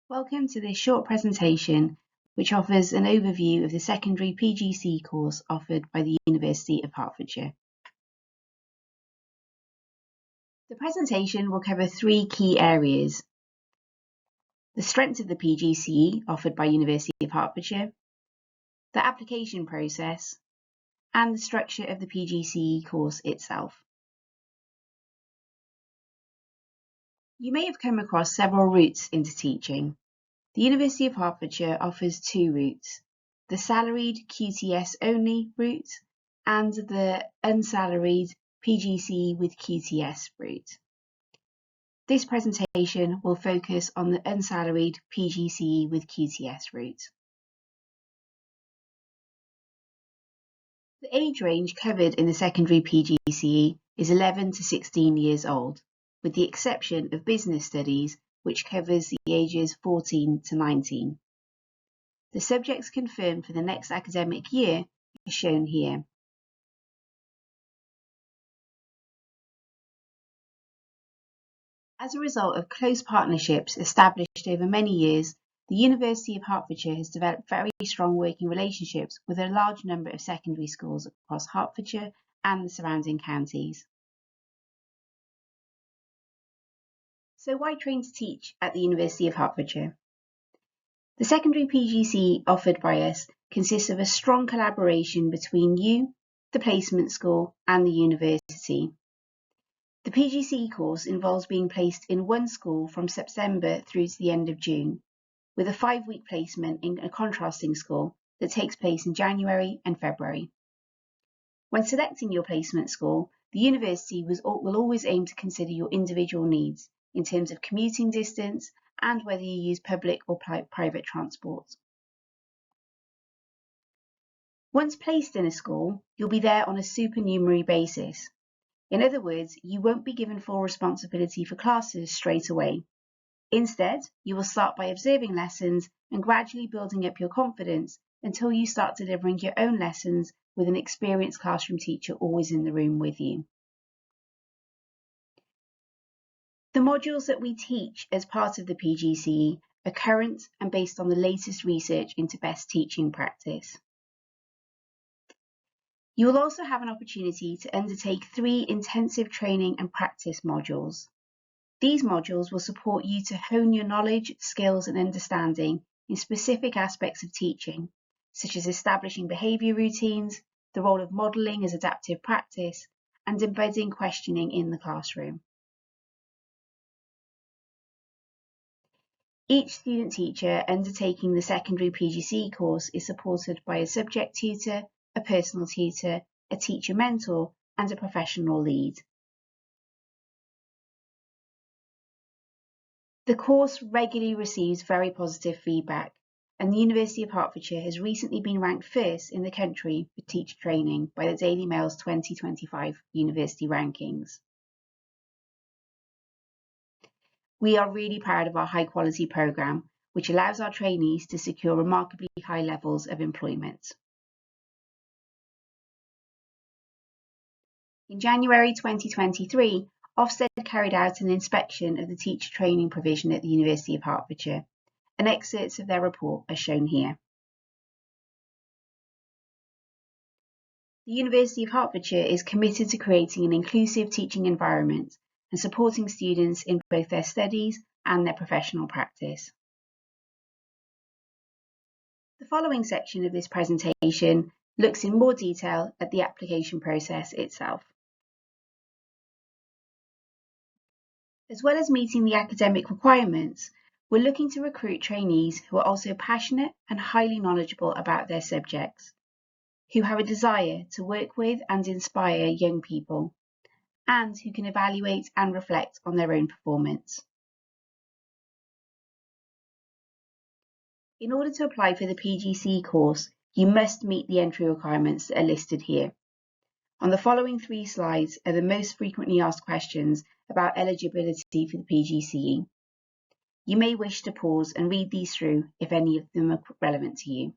Welcome to this short presentation which offers an overview of the Secondary PGCE course offered by the University of Hertfordshire. The presentation will cover three key areas: the strengths of the PGCE offered by University of Hertfordshire, the application process, and the structure of the PGCE course itself. You may have come across several routes into teaching. The University of Hertfordshire offers two routes: the salaried QTS only route and the unsalaried PGCE with QTS route. This presentation will focus on the unsalaried PGCE with QTS route. The age range covered in the secondary PGCE is 11 to 16 years old, with the exception of business studies, which covers the ages 14 to 19. The subjects confirmed for the next academic year are shown here. As a result of close partnerships established over many years, the University of Hertfordshire has developed very strong working relationships with a large number of secondary schools across Hertfordshire and the surrounding counties. So why train to teach at the University of Hertfordshire? The secondary PGCE offered by us consists of a strong collaboration between you, the placement school, and the university. The PGCE course involves being placed in one school from September through to the end of June, with a 5-week placement in a contrasting school that takes place in January and February. When selecting your placement school, the university will always aim to consider your individual needs in terms of commuting distance and whether you use public or private transport. Once placed in a school, you'll be there on a supernumerary basis. In other words, you won't be given full responsibility for classes straight away. Instead, you will start by observing lessons and gradually building up your confidence until you start delivering your own lessons with an experienced classroom teacher always in the room with you. The modules that we teach as part of the PGCE are current and based on the latest research into best teaching practice. You will also have an opportunity to undertake 3 intensive training and practice modules. These modules will support you to hone your knowledge, skills and understanding in specific aspects of teaching, such as establishing behaviour routines, the role of modelling as adaptive practice, and embedding questioning in the classroom. Each student teacher undertaking the secondary PGCE course is supported by a subject tutor, a personal tutor, a teacher mentor, and a professional lead. The course regularly receives very positive feedback, and the University of Hertfordshire has recently been ranked first in the country for teacher training by the Daily Mail's 2025 University Rankings. We are really proud of our high-quality programme, which allows our trainees to secure remarkably high levels of employment. In January 2023, Ofsted carried out an inspection of the teacher training provision at the University of Hertfordshire, and excerpts of their report are shown here. The University of Hertfordshire is committed to creating an inclusive teaching environment and supporting students in both their studies and their professional practice. The following section of this presentation looks in more detail at the application process itself. As well as meeting the academic requirements, we're looking to recruit trainees who are also passionate and highly knowledgeable about their subjects, who have a desire to work with and inspire young people, and who can evaluate and reflect on their own performance. In order to apply for the PGCE course, you must meet the entry requirements that are listed here. On the following 3 slides are the most frequently asked questions about eligibility for the PGCE. You may wish to pause and read these through if any of them are relevant to you.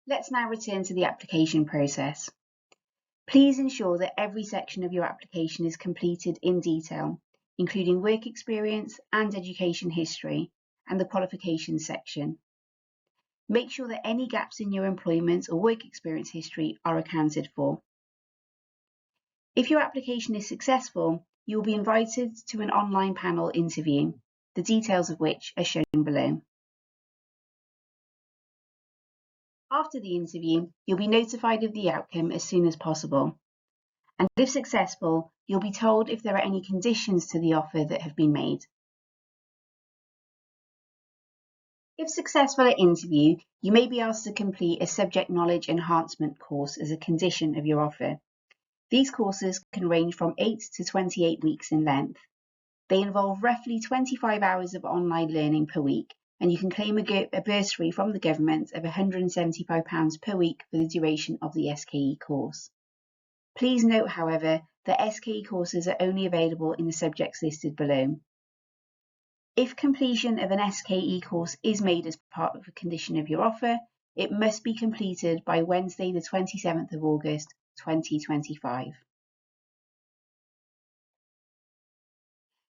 Let's now return to the application process. Please ensure that every section of your application is completed in detail, including work experience and education history, and the qualifications section. Make sure that any gaps in your employment or work experience history are accounted for. If your application is successful, you will be invited to an online panel interview, the details of which are shown below. After the interview, you'll be notified of the outcome as soon as possible. And if successful, you'll be told if there are any conditions to the offer that have been made. If successful at interview, you may be asked to complete a subject knowledge enhancement course as a condition of your offer. These courses can range from 8 to 28 weeks in length. They involve roughly 25 hours of online learning per week, and you can claim a bursary from the government of £175 per week for the duration of the SKE course. Please note, however, that SKE courses are only available in the subjects listed below. If completion of an SKE course is made as part of a condition of your offer, it must be completed by Wednesday the 27th of August 2025.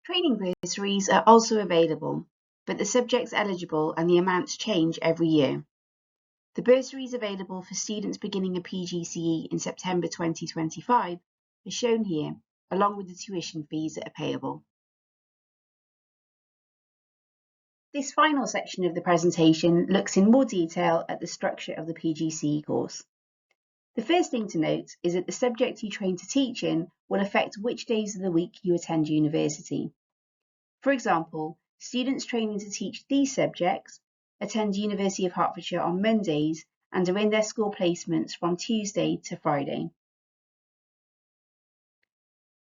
Training bursaries are also available, but the subjects eligible and the amounts change every year. The bursaries available for students beginning a PGCE in September 2025 are shown here, along with the tuition fees that are payable. This final section of the presentation looks in more detail at the structure of the PGCE course. The first thing to note is that the subject you train to teach in will affect which days of the week you attend university. For example, students training to teach these subjects attend University of Hertfordshire on Mondays and are in their school placements from Tuesday to Friday.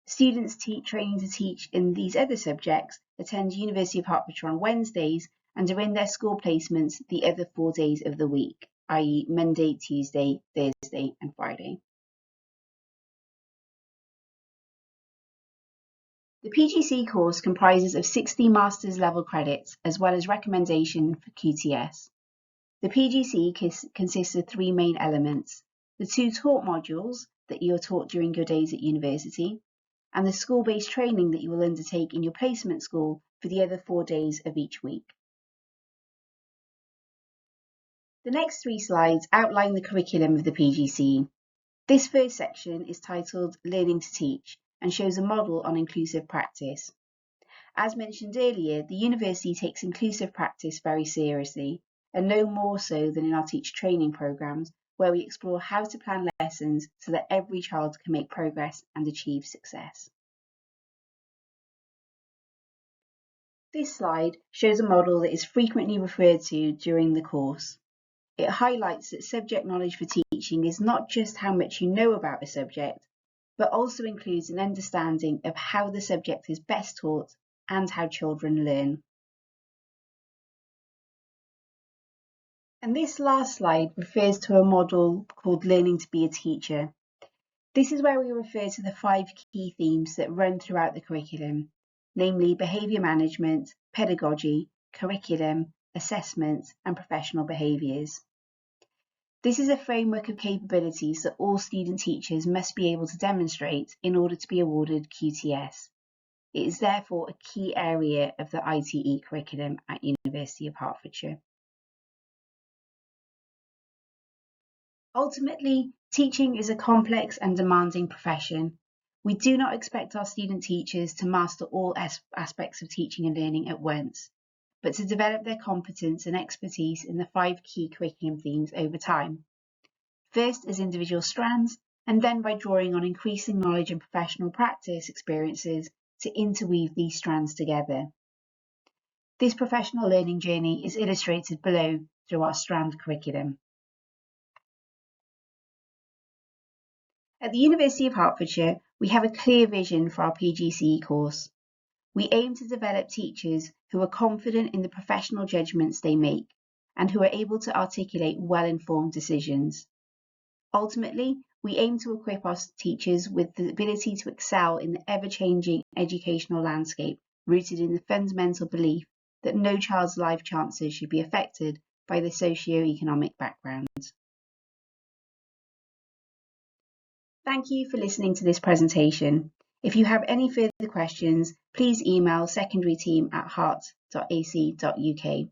Students training to teach in these other subjects attend University of Hertfordshire on Wednesdays and are in their school placements the other 4 days of the week, i.e. Monday, Tuesday, Thursday and Friday. The PGCE course comprises of 60 master's level credits as well as recommendation for QTS. The PGCE consists of 3 main elements: the 2 taught modules that you are taught during your days at university, and the school-based training that you will undertake in your placement school for the other 4 days of each week. The next 3 slides outline the curriculum of the PGCE. This first section is titled Learning to Teach and shows a model on inclusive practice. As mentioned earlier, the university takes inclusive practice very seriously, and no more so than in our teacher training programmes, where we explore how to plan lessons so that every child can make progress and achieve success. This slide shows a model that is frequently referred to during the course. It highlights that subject knowledge for teaching is not just how much you know about a subject, but also includes an understanding of how the subject is best taught and how children learn. And this last slide refers to a model called Learning to be a Teacher. This is where we refer to the 5 key themes that run throughout the curriculum, namely behaviour management, pedagogy, curriculum, assessment, and professional behaviours. This is a framework of capabilities that all student teachers must be able to demonstrate in order to be awarded QTS. It is therefore a key area of the ITE curriculum at University of Hertfordshire. Ultimately, teaching is a complex and demanding profession. We do not expect our student teachers to master all aspects of teaching and learning at once, but to develop their competence and expertise in the 5 key curriculum themes over time. First as individual strands, and then by drawing on increasing knowledge and professional practice experiences to interweave these strands together. This professional learning journey is illustrated below through our strand curriculum. At the University of Hertfordshire, we have a clear vision for our PGCE course. We aim to develop teachers who are confident in the professional judgments they make and who are able to articulate well-informed decisions. Ultimately, we aim to equip our teachers with the ability to excel in the ever-changing educational landscape rooted in the fundamental belief that no child's life chances should be affected by their socio-economic background. Thank you for listening to this presentation. If you have any further questions, please email secondaryteam@hart.ac.uk.